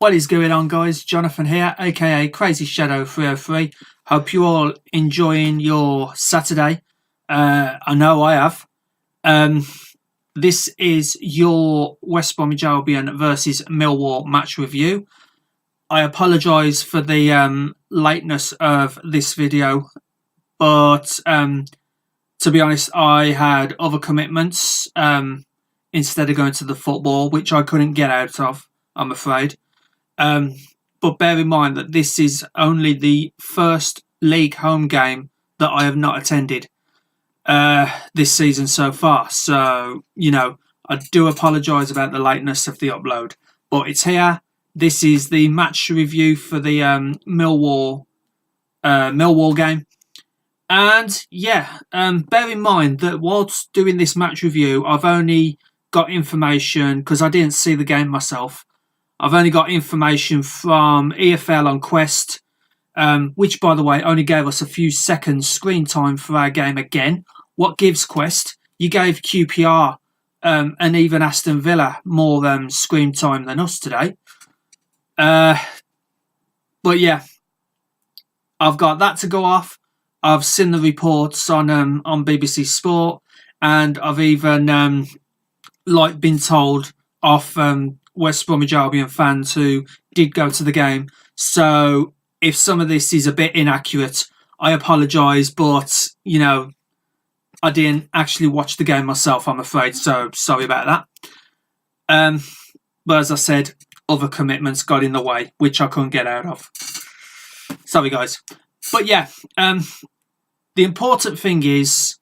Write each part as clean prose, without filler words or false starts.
What is going on, guys? Jonathan here, aka Crazy Shadow 303. Hope you're all enjoying your Saturday. I know I have. This is your West Bromwich Albion versus Millwall match review. I apologise for the lateness of this video, but to be honest, I had other commitments instead of going to the football, which I couldn't get out of, I'm afraid. But bear in mind that this is only the first league home game that I have not attended this season so far. So, I do apologise about the lateness of the upload. But it's here. This is the match review for the Millwall game. And bear in mind that whilst doing this match review, I've only got information, because I didn't see the game myself, I've only got information from EFL on Quest, which, by the way, only gave us a few seconds screen time for our game again. What gives Quest? You gave QPR and even Aston Villa more screen time than us today. But yeah, I've got that to go off. I've seen the reports on BBC Sport, and I've even been told off West Bromwich Albion fans who did go to the game. So if some of this is a bit inaccurate, I apologise, but I didn't actually watch the game myself, I'm afraid, so sorry about that. But as I said, other commitments got in the way, which I couldn't get out of. Sorry, guys. But yeah, the important thing is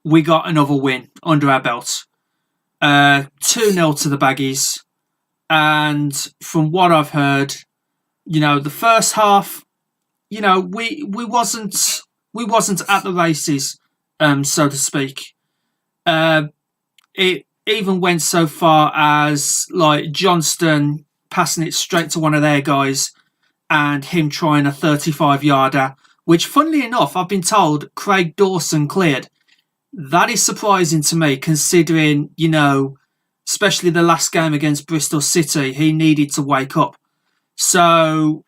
we got another win under our belt. 2-0 to the Baggies. And from what I've heard, the first half, we wasn't at the races, so to speak. It even went so far as Johnston passing it straight to one of their guys and him trying a 35-yarder, which, funnily enough, I've been told Craig Dawson cleared. That is surprising to me, considering, especially the last game against Bristol City, he needed to wake up. So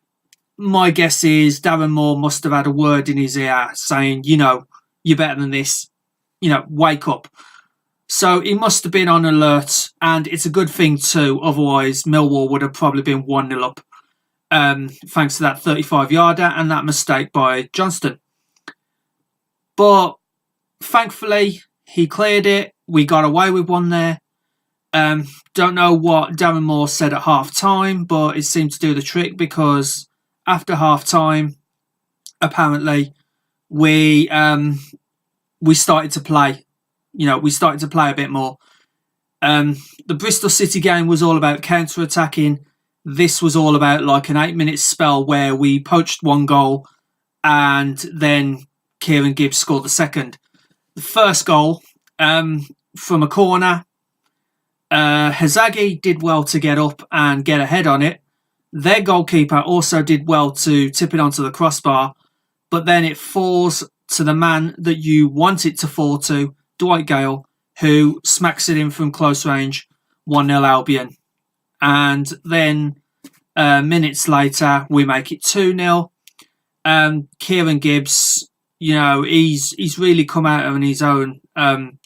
my guess is Darren Moore must have had a word in his ear saying, you're better than this, wake up. So he must have been on alert, and it's a good thing too. Otherwise, Millwall would have probably been 1-0 up, thanks to that 35-yarder and that mistake by Johnston. But thankfully, he cleared it. We got away with one there. Don't know what Darren Moore said at half-time, but it seemed to do the trick, because after half-time, apparently, we started to play. We started to play a bit more. The Bristol City game was all about counter-attacking. This was all about an 8-minute spell where we poached one goal and then Kieran Gibbs scored the second. The first goal from a corner, Hazagi did well to get up and get ahead on it. Their goalkeeper also did well to tip it onto the crossbar, but then it falls to the man that you want it to fall to, Dwight Gale, who smacks it in from close range, 1-0 Albion. And then minutes later, we make it 2-0. Kieran Gibbs, he's really come out on his own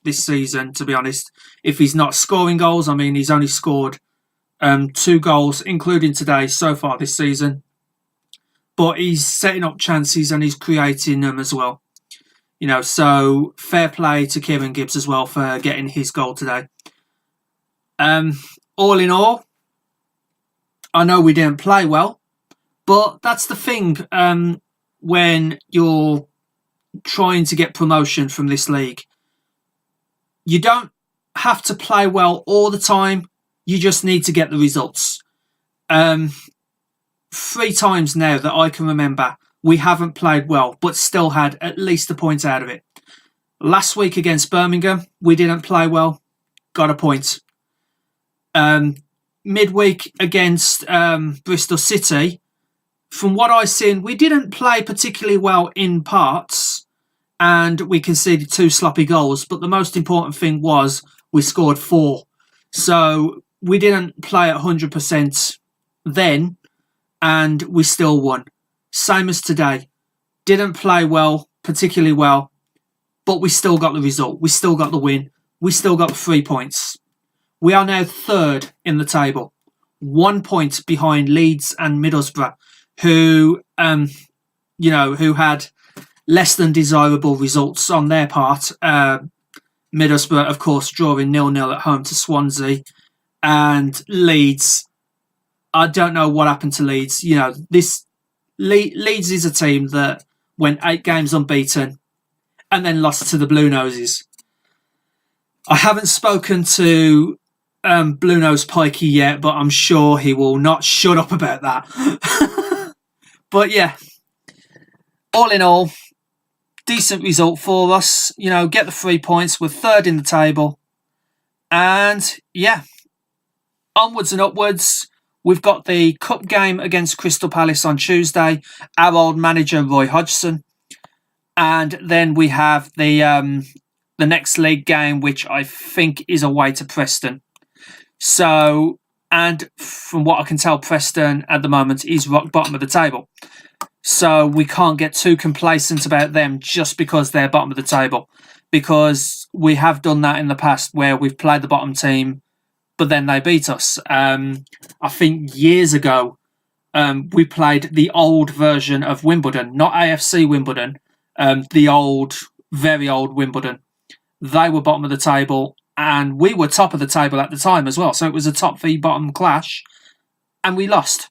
this season, to be honest. If he's not scoring goals, he's only scored 2 goals, including today, so far this season. But he's setting up chances and he's creating them as well. So fair play to Kieran Gibbs as well for getting his goal today. All in all, I know we didn't play well, but that's the thing when you're trying to get promotion from this league. You don't have to play well all the time. You just need to get the results. 3 times now that I can remember, we haven't played well, but still had at least a point out of it. Last week against Birmingham, we didn't play well, got a point. Midweek against Bristol City, from what I've seen, we didn't play particularly well in parts, and we conceded 2 sloppy goals. But the most important thing was we scored 4. So we didn't play at 100% then, and we still won. Same as today. Didn't play well, particularly well, but we still got the result. We still got the win. We still got the 3 points. We are now third in the table, 1 point behind Leeds and Middlesbrough, who had less than desirable results on their part. Middlesbrough, of course, drawing 0-0 at home to Swansea, and Leeds. I don't know what happened to Leeds. This Leeds is a team that went 8 games unbeaten and then lost to the Blue Noses. I haven't spoken to Blue Nose Pikey yet, but I'm sure he will not shut up about that. But yeah, all in all, decent result for us. Get the 3 points. We're third in the table. And yeah, onwards and upwards. We've got the cup game against Crystal Palace on Tuesday. Our old manager, Roy Hodgson. And then we have the next league game, which I think is away to Preston. So, and from what I can tell, Preston at the moment is rock bottom of the table. So we can't get too complacent about them just because they're bottom of the table. Because we have done that in the past where we've played the bottom team, but then they beat us. I think years ago, we played the old version of Wimbledon, not AFC Wimbledon, the old, very old Wimbledon. They were bottom of the table, and we were top of the table at the time as well. So it was a top v bottom clash, and we lost.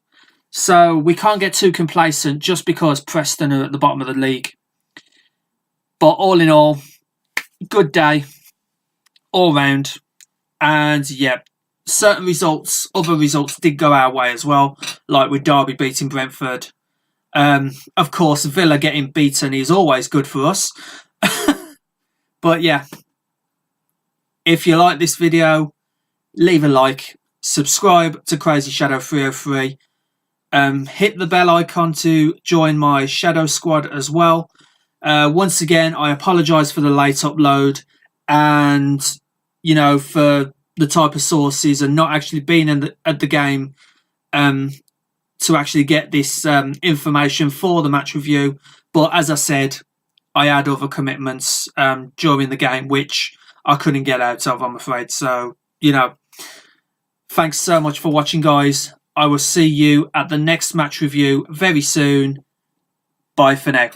So we can't get too complacent just because Preston are at the bottom of the league. But all in all, good day all round. And yeah, certain results, other results did go our way as well, like with Derby beating Brentford. Of course, Villa getting beaten is always good for us. But yeah, if you like this video, leave a like, subscribe to Crazy Shadow 303, hit the bell icon to join my Shadow Squad as well. Once again, I apologise for the late upload and, for the type of sources and not actually being at the game to actually get this information for the match review. But as I said, I had other commitments during the game, which I couldn't get out of, I'm afraid. So, thanks so much for watching, guys. I will see you at the next match review very soon. Bye for now.